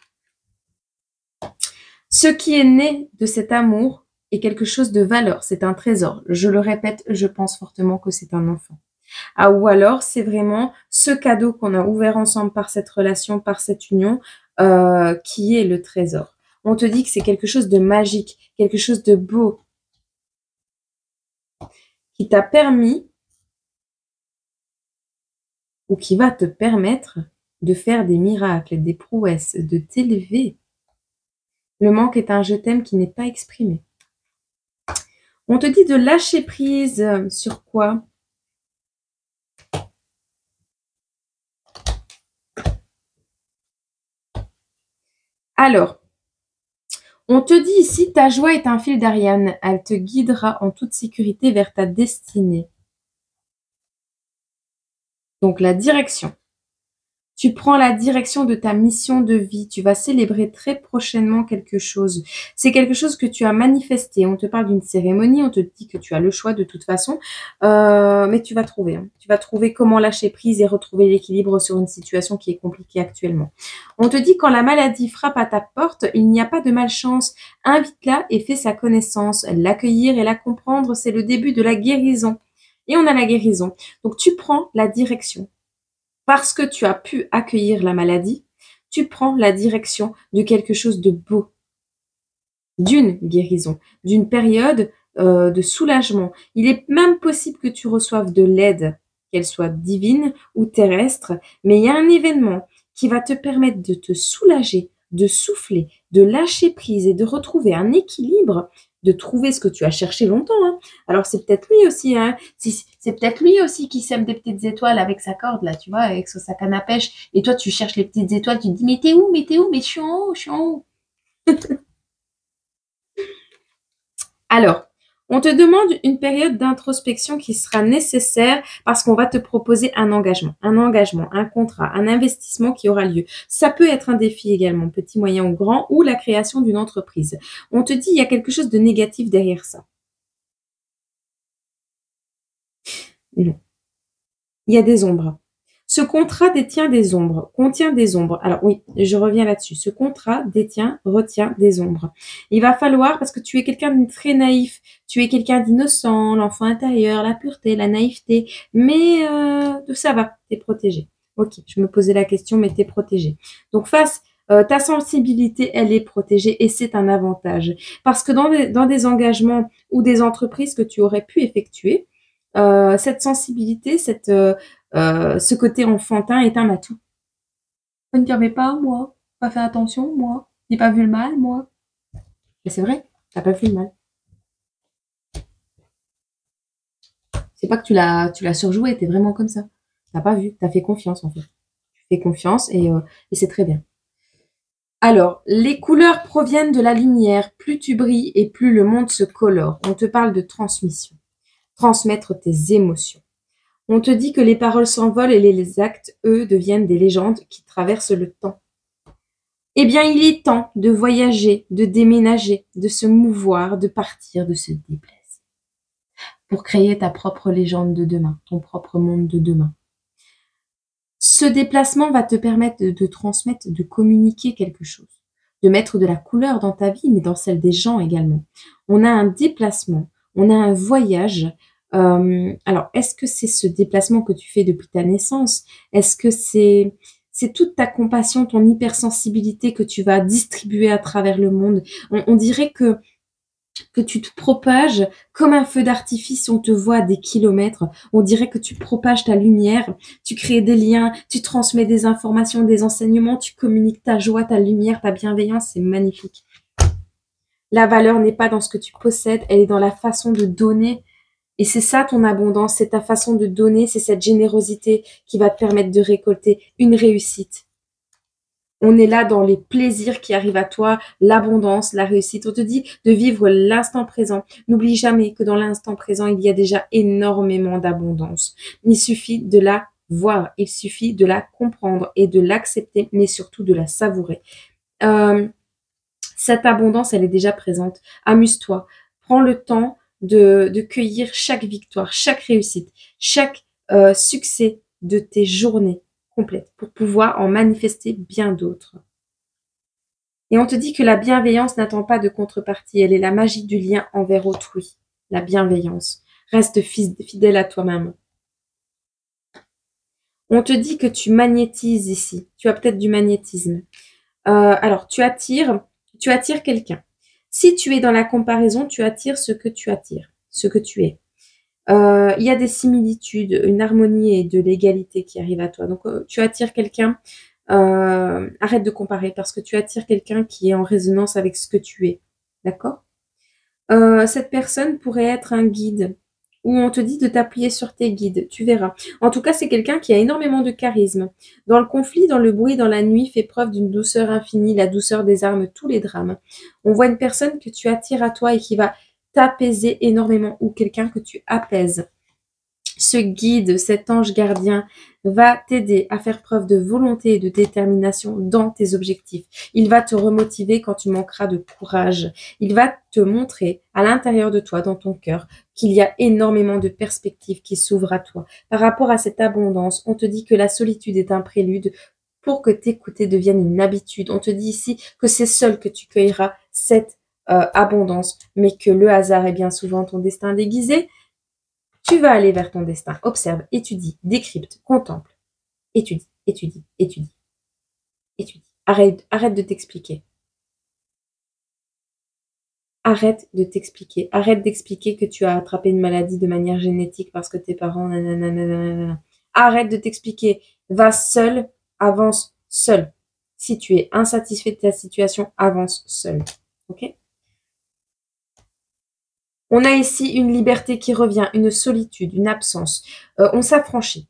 A: Ce qui est né de cet amour est quelque chose de valeur, c'est un trésor. Je le répète, je pense fortement que c'est un enfant. Ah, ou alors, c'est vraiment ce cadeau qu'on a ouvert ensemble par cette relation, par cette union, qui est le trésor. On te dit que c'est quelque chose de magique, quelque chose de beau, qui t'a permis, ou qui va te permettre de faire des miracles, des prouesses, de t'élever. Le manque est un je t'aime qui n'est pas exprimé. On te dit de lâcher prise sur quoi? Alors, on te dit ici, ta joie est un fil d'Ariane. Elle te guidera en toute sécurité vers ta destinée. Donc, la direction. Tu prends la direction de ta mission de vie. Tu vas célébrer très prochainement quelque chose. C'est quelque chose que tu as manifesté. On te parle d'une cérémonie. On te dit que tu as le choix de toute façon. Mais tu vas trouver. Hein. Tu vas trouver comment lâcher prise et retrouver l'équilibre sur une situation qui est compliquée actuellement. On te dit quand la maladie frappe à ta porte, il n'y a pas de malchance. Invite-la et fais sa connaissance. L'accueillir et la comprendre, c'est le début de la guérison. Et on a la guérison. Donc tu prends la direction. Parce que tu as pu accueillir la maladie, tu prends la direction de quelque chose de beau, d'une guérison, d'une période de soulagement. Il est même possible que tu reçoives de l'aide, qu'elle soit divine ou terrestre, mais il y a un événement qui va te permettre de te soulager, de souffler, de lâcher prise et de retrouver un équilibre, de trouver ce que tu as cherché longtemps. Hein. Alors c'est peut-être lui aussi, hein. C'est peut-être lui aussi qui sème des petites étoiles avec sa corde là, tu vois, avec sa canne à pêche. Et toi tu cherches les petites étoiles, tu te dis mais t'es où, mais t'es où, mais je suis en haut, je suis en haut. Alors, on te demande une période d'introspection qui sera nécessaire parce qu'on va te proposer un engagement, un contrat, un investissement qui aura lieu. Ça peut être un défi également, petit, moyen ou grand, ou la création d'une entreprise. On te dit il y a quelque chose de négatif derrière ça. Non. Il y a des ombres. Ce contrat détient des ombres, contient des ombres. Alors oui, je reviens là-dessus. Ce contrat retient des ombres. Il va falloir, parce que tu es quelqu'un de très naïf, tu es quelqu'un d'innocent, l'enfant intérieur, la pureté, la naïveté, mais ça va, t'es protégé. Ok, je me posais la question, mais t'es protégé. Donc ta sensibilité, elle est protégée et c'est un avantage. Parce que dans des engagements ou des entreprises que tu aurais pu effectuer, cette sensibilité, ce côté enfantin est un atout. Vous ne permet pas, moi. Pas fait attention, moi. J'ai pas vu le mal, moi. Mais c'est vrai, t'as pas vu le mal. C'est pas que tu l'as surjoué, t'es vraiment comme ça. T'as pas vu, t'as fait confiance en fait. Tu fais confiance et c'est très bien. Alors, les couleurs proviennent de la lumière. Plus tu brilles et plus le monde se colore. On te parle de transmission. Transmettre tes émotions. On te dit que les paroles s'envolent et les actes, eux, deviennent des légendes qui traversent le temps. Eh bien, il est temps de voyager, de déménager, de se mouvoir, de partir, de se déplacer. Pour créer ta propre légende de demain, ton propre monde de demain. Ce déplacement va te permettre de transmettre, de communiquer quelque chose, de mettre de la couleur dans ta vie, mais dans celle des gens également. On a un déplacement, on a un voyage. Alors, est-ce que c'est ce déplacement que tu fais depuis ta naissance? Est-ce que c'est toute ta compassion, ton hypersensibilité que tu vas distribuer à travers le monde? On dirait que tu te propages comme un feu d'artifice, on te voit à des kilomètres, on dirait que tu propages ta lumière, tu crées des liens, tu transmets des informations, des enseignements, tu communiques ta joie, ta lumière, ta bienveillance, c'est magnifique. La valeur n'est pas dans ce que tu possèdes, elle est dans la façon de donner. Et c'est ça ton abondance, c'est ta façon de donner, c'est cette générosité qui va te permettre de récolter une réussite. On est là dans les plaisirs qui arrivent à toi, l'abondance, la réussite. On te dit de vivre l'instant présent. N'oublie jamais que dans l'instant présent, il y a déjà énormément d'abondance. Il suffit de la voir, il suffit de la comprendre et de l'accepter, mais surtout de la savourer. Cette abondance, elle est déjà présente. Amuse-toi. Prends le temps de cueillir chaque victoire, chaque réussite, chaque succès de tes journées complète pour pouvoir en manifester bien d'autres. Et on te dit que la bienveillance n'attend pas de contrepartie, elle est la magie du lien envers autrui. La bienveillance. Reste fidèle à toi-même. On te dit que tu magnétises ici. Tu as peut-être du magnétisme. Alors, tu attires quelqu'un. Si tu es dans la comparaison, tu attires ce que tu attires, ce que tu es. Il y a des similitudes, une harmonie et de l'égalité qui arrive à toi. Donc, tu attires quelqu'un, arrête de comparer parce que tu attires quelqu'un qui est en résonance avec ce que tu es. D'accord? Cette personne pourrait être un guide ou on te dit de t'appuyer sur tes guides, tu verras. En tout cas, c'est quelqu'un qui a énormément de charisme. Dans le conflit, dans le bruit, dans la nuit, fait preuve d'une douceur infinie, la douceur désarme tous les drames. On voit une personne que tu attires à toi et qui va t'apaiser énormément, ou quelqu'un que tu apaises. Ce guide, cet ange gardien, va t'aider à faire preuve de volonté et de détermination dans tes objectifs. Il va te remotiver quand tu manqueras de courage. Il va te montrer à l'intérieur de toi, dans ton cœur, qu'il y a énormément de perspectives qui s'ouvrent à toi. Par rapport à cette abondance, on te dit que la solitude est un prélude pour que t'écouter devienne une habitude. On te dit ici que c'est seul que tu cueilleras cette abondance, mais que le hasard est bien souvent ton destin déguisé. Tu vas aller vers ton destin. Observe, étudie, décrypte, contemple. Étudie, étudie, étudie, étudie. Arrête de t'expliquer. Arrête de t'expliquer. Arrête d'expliquer que tu as attrapé une maladie de manière génétique parce que tes parents... Nanana. Arrête de t'expliquer. Va seul, avance seul. Si tu es insatisfait de ta situation, avance seul. Ok ? On a ici une liberté qui revient, une solitude, une absence. On s'affranchit.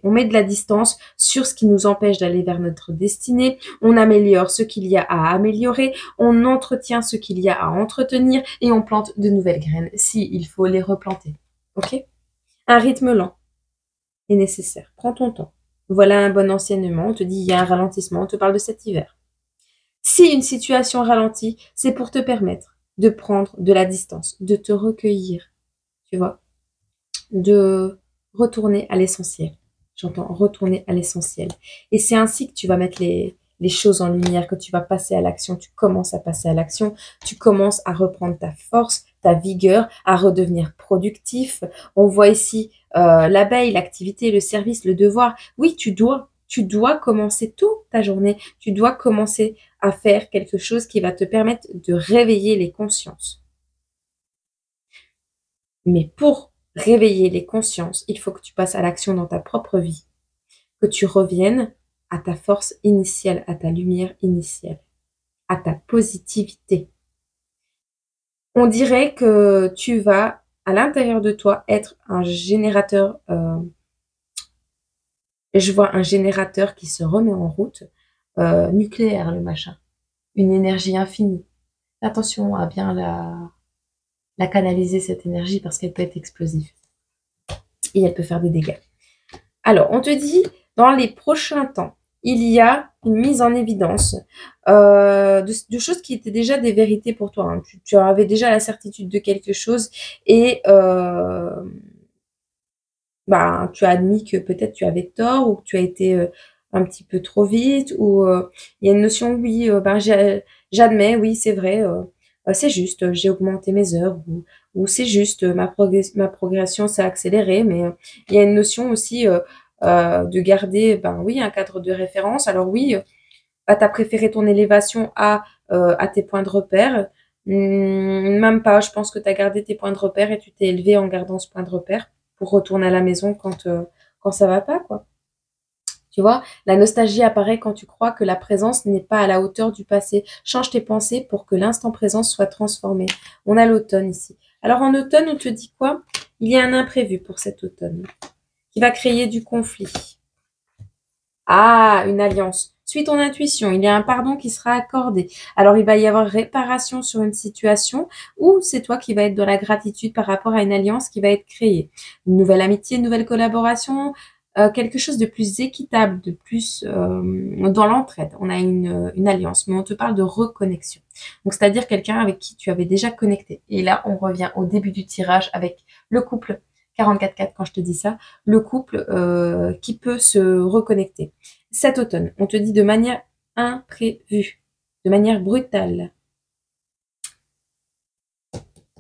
A: On met de la distance sur ce qui nous empêche d'aller vers notre destinée. On améliore ce qu'il y a à améliorer. On entretient ce qu'il y a à entretenir. Et on plante de nouvelles graines, si il faut les replanter. Ok ? Un rythme lent est nécessaire. Prends ton temps. Voilà un bon enseignement. On te dit il y a un ralentissement. On te parle de cet hiver. Si une situation ralentit, c'est pour te permettre de prendre de la distance, de te recueillir, tu vois, de retourner à l'essentiel. J'entends retourner à l'essentiel. Et c'est ainsi que tu vas mettre les choses en lumière, que tu vas passer à l'action. Tu commences à passer à l'action. Tu commences à reprendre ta force, ta vigueur, à redevenir productif. On voit ici l'abeille, l'activité, le service, le devoir. Oui, tu dois commencer tôt ta journée. Tu dois commencer à faire quelque chose qui va te permettre de réveiller les consciences. Mais pour réveiller les consciences, il faut que tu passes à l'action dans ta propre vie, que tu reviennes à ta force initiale, à ta lumière initiale, à ta positivité. On dirait que tu vas, à l'intérieur de toi, être un générateur. Je vois un générateur qui se remet en route, nucléaire, le machin. Une énergie infinie. Attention à bien la canaliser, cette énergie, parce qu'elle peut être explosive. Et elle peut faire des dégâts. Alors, on te dit, dans les prochains temps, il y a une mise en évidence de choses qui étaient déjà des vérités pour toi. Hein. Tu avais déjà la certitude de quelque chose et tu as admis que peut-être tu avais tort ou que tu as été un petit peu trop vite ou il y a une notion, oui, j'admets, oui, c'est vrai, c'est juste, j'ai augmenté mes heures ou c'est juste, ma progression s'est accélérée, mais il y a une notion aussi de garder, oui, un cadre de référence. Alors oui, tu as préféré ton élévation à tes points de repère. Même pas, je pense que tu as gardé tes points de repère et tu t'es élevé en gardant ce point de repère pour retourner à la maison quand ça va pas, quoi. Tu vois, la nostalgie apparaît quand tu crois que la présence n'est pas à la hauteur du passé. Change tes pensées pour que l'instant présent soit transformé. On a l'automne ici. Alors en automne, on te dit quoi? Il y a un imprévu pour cet automne qui va créer du conflit. Ah, une alliance. Suis ton intuition, il y a un pardon qui sera accordé. Alors il va y avoir réparation sur une situation ou c'est toi qui vas être dans la gratitude par rapport à une alliance qui va être créée. Une nouvelle amitié, une nouvelle collaboration, quelque chose de plus équitable, de plus dans l'entraide. On a une alliance, mais on te parle de reconnexion. Donc c'est-à-dire quelqu'un avec qui tu avais déjà connecté. Et là, on revient au début du tirage avec le couple 44-4 quand je te dis ça, le couple qui peut se reconnecter. Cet automne, on te dit de manière imprévue, de manière brutale.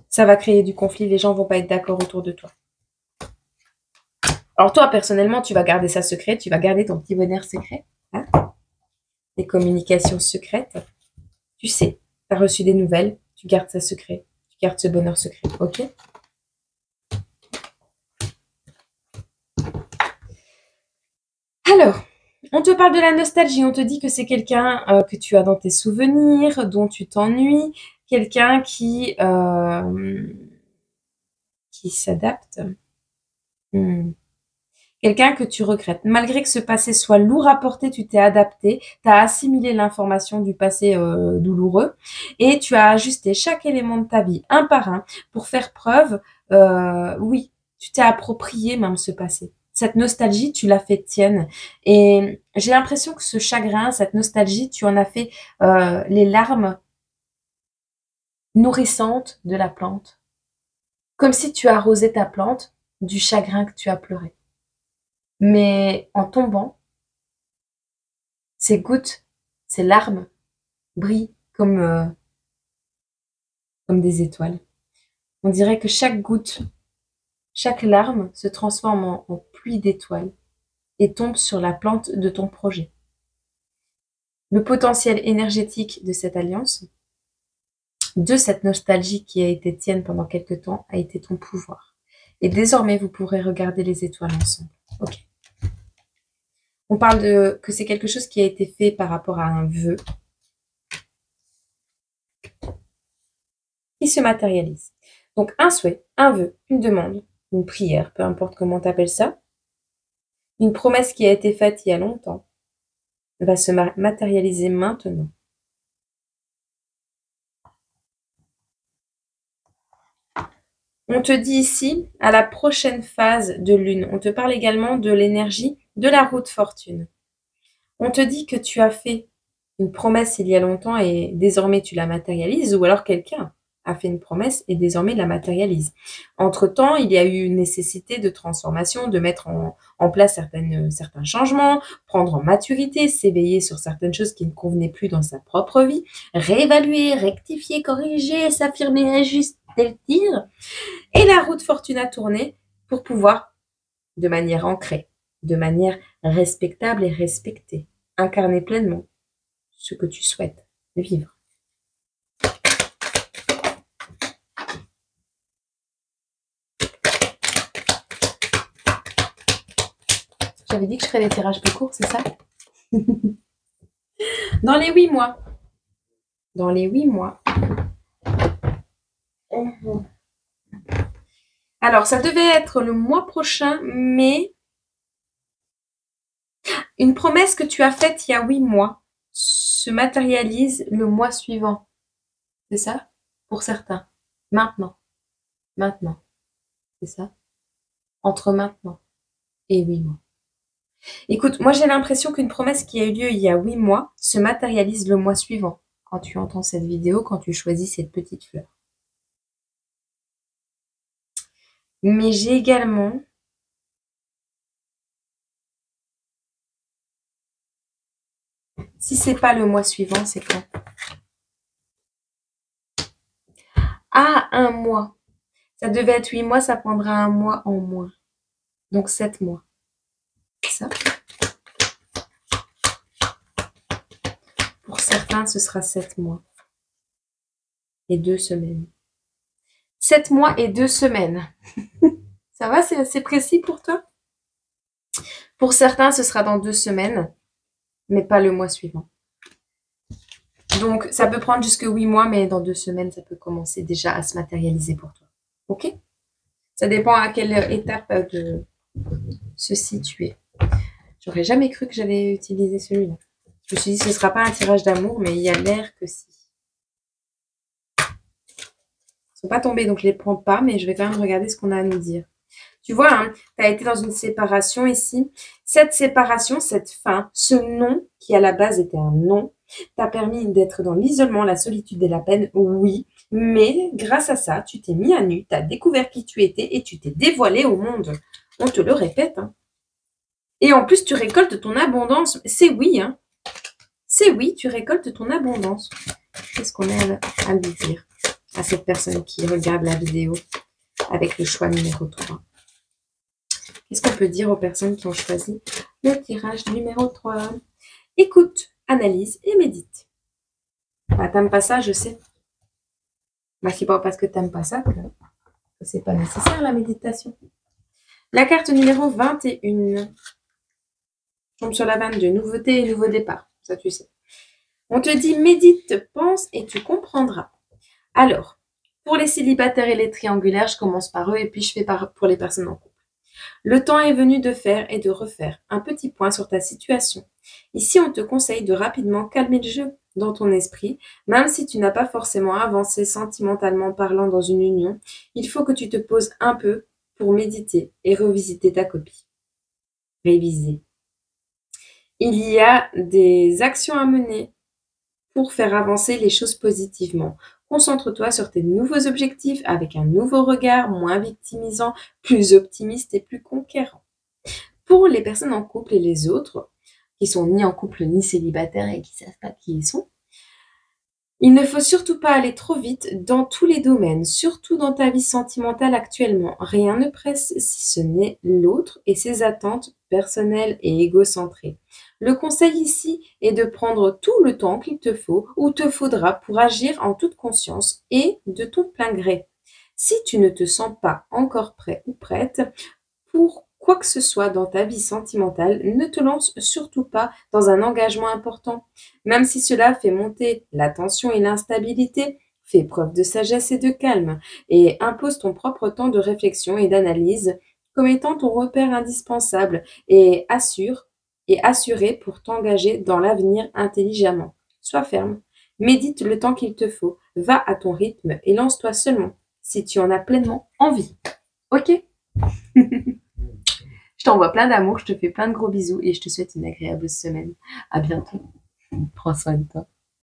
A: Ça va créer du conflit, les gens vont pas être d'accord autour de toi. Alors toi, personnellement, tu vas garder ça secret, tu vas garder ton petit bonheur secret. Hein, des communications secrètes. Tu sais, tu as reçu des nouvelles, tu gardes ça secret, tu gardes ce bonheur secret, ok? Alors, on te parle de la nostalgie, on te dit que c'est quelqu'un que tu as dans tes souvenirs, dont tu t'ennuies, quelqu'un qui qui s'adapte. Quelqu'un que tu regrettes. Malgré que ce passé soit lourd à porter, tu t'es adapté, tu as assimilé l'information du passé douloureux et tu as ajusté chaque élément de ta vie, un par un, pour faire preuve, oui, tu t'es approprié même ce passé. Cette nostalgie, tu l'as fait tienne. Et j'ai l'impression que ce chagrin, cette nostalgie, tu en as fait les larmes nourrissantes de la plante. Comme si tu arrosais ta plante du chagrin que tu as pleuré. Mais en tombant, ces gouttes, ces larmes brillent comme des étoiles. On dirait que chaque goutte, chaque larme se transforme en pluie d'étoiles et tombe sur la plante de ton projet. Le potentiel énergétique de cette alliance, de cette nostalgie qui a été tienne pendant quelque temps, a été ton pouvoir. Et désormais, vous pourrez regarder les étoiles ensemble. Ok. On parle que c'est quelque chose qui a été fait par rapport à un vœu qui se matérialise. Donc, un souhait, un vœu, une demande, une prière, peu importe comment tu appelles ça, une promesse qui a été faite il y a longtemps, va se matérialiser maintenant. On te dit ici, à la prochaine phase de lune, on te parle également de l'énergie de la roue de fortune. On te dit que tu as fait une promesse il y a longtemps et désormais tu la matérialises, ou alors quelqu'un a fait une promesse et désormais la matérialise. Entre-temps, il y a eu une nécessité de transformation, de mettre en place certains changements, prendre en maturité, s'éveiller sur certaines choses qui ne convenaient plus dans sa propre vie, réévaluer, rectifier, corriger, s'affirmer, ajuster le tir. Et la roue de fortune a tourné pour pouvoir, de manière ancrée, de manière respectable et respectée, incarner pleinement ce que tu souhaites vivre. J'avais dit que je ferais des tirages plus courts, c'est ça? Dans les 8 mois. Dans les 8 mois. Alors, ça devait être le mois prochain, mais une promesse que tu as faite il y a 8 mois se matérialise le mois suivant. C'est ça? Pour certains. Maintenant. Maintenant. C'est ça? Entre maintenant et 8 mois. Écoute, moi j'ai l'impression qu'une promesse qui a eu lieu il y a 8 mois se matérialise le mois suivant, quand tu entends cette vidéo, quand tu choisis cette petite fleur. Mais j'ai également si c'est pas le mois suivant, c'est quand? Ah, un mois. Ça devait être 8 mois, ça prendra un mois en moins. Donc 7 mois. C'est ça? Pour certains, ce sera 7 mois. Et 2 semaines. 7 mois et 2 semaines. Ça va, c'est assez précis pour toi? Pour certains, ce sera dans 2 semaines, mais pas le mois suivant. Donc, ça peut prendre jusque 8 mois, mais dans 2 semaines, ça peut commencer déjà à se matérialiser pour toi. Ok? Ça dépend à quelle étape de ceci tu es. J'aurais jamais cru que j'allais utiliser celui-là. Je me suis dit, ce ne sera pas un tirage d'amour, mais il y a l'air que si. Ils ne sont pas tombés, donc je ne les prends pas, mais je vais quand même regarder ce qu'on a à nous dire. Tu vois, hein, tu as été dans une séparation ici. Cette séparation, cette fin, ce non, qui à la base était un non, t'a permis d'être dans l'isolement, la solitude et la peine, oui. Mais grâce à ça, tu t'es mis à nu, tu as découvert qui tu étais et tu t'es dévoilé au monde. On te le répète. Hein. Et en plus, tu récoltes ton abondance. C'est oui, hein. C'est oui, tu récoltes ton abondance. Qu'est-ce qu'on a à lui dire à cette personne qui regarde la vidéo avec le choix numéro 3? Qu'est-ce qu'on peut dire aux personnes qui ont choisi le tirage numéro 3? Écoute, analyse et médite. Bah, t'aimes pas ça, je sais. Bah, c'est pas parce que t'aimes pas ça que c'est pas nécessaire la méditation. La carte numéro 21. Je tombe sur la 22. Nouveauté et nouveau départ. Ça, tu sais. On te dit médite, pense et tu comprendras. Alors, Pour les célibataires et les triangulaires, je commence par eux et puis je fais pour les personnes en couple. Le temps est venu de faire et de refaire un petit point sur ta situation. Ici, on te conseille de rapidement calmer le jeu dans ton esprit, même si tu n'as pas forcément avancé sentimentalement parlant dans une union, il faut que tu te poses un peu pour méditer et revisiter ta copie. Réviser. Il y a des actions à mener pour faire avancer les choses positivement. Concentre-toi sur tes nouveaux objectifs avec un nouveau regard, moins victimisant, plus optimiste et plus conquérant. Pour les personnes en couple et les autres, qui sont ni en couple ni célibataires et qui ne savent pas qui ils sont, il ne faut surtout pas aller trop vite dans tous les domaines, surtout dans ta vie sentimentale actuellement. Rien ne presse si ce n'est l'autre et ses attentes personnelles et égocentrées. Le conseil ici est de prendre tout le temps qu'il te faut ou te faudra pour agir en toute conscience et de ton plein gré. Si tu ne te sens pas encore prêt ou prête pour quoi que ce soit dans ta vie sentimentale, ne te lance surtout pas dans un engagement important. Même si cela fait monter la tension et l'instabilité, fais preuve de sagesse et de calme et impose ton propre temps de réflexion et d'analyse comme étant ton repère indispensable et assuré pour t'engager dans l'avenir intelligemment. Sois ferme, médite le temps qu'il te faut, va à ton rythme et lance-toi seulement si tu en as pleinement envie. Ok? Je t'envoie plein d'amour, je te fais plein de gros bisous et je te souhaite une agréable semaine. À bientôt. Prends soin de toi.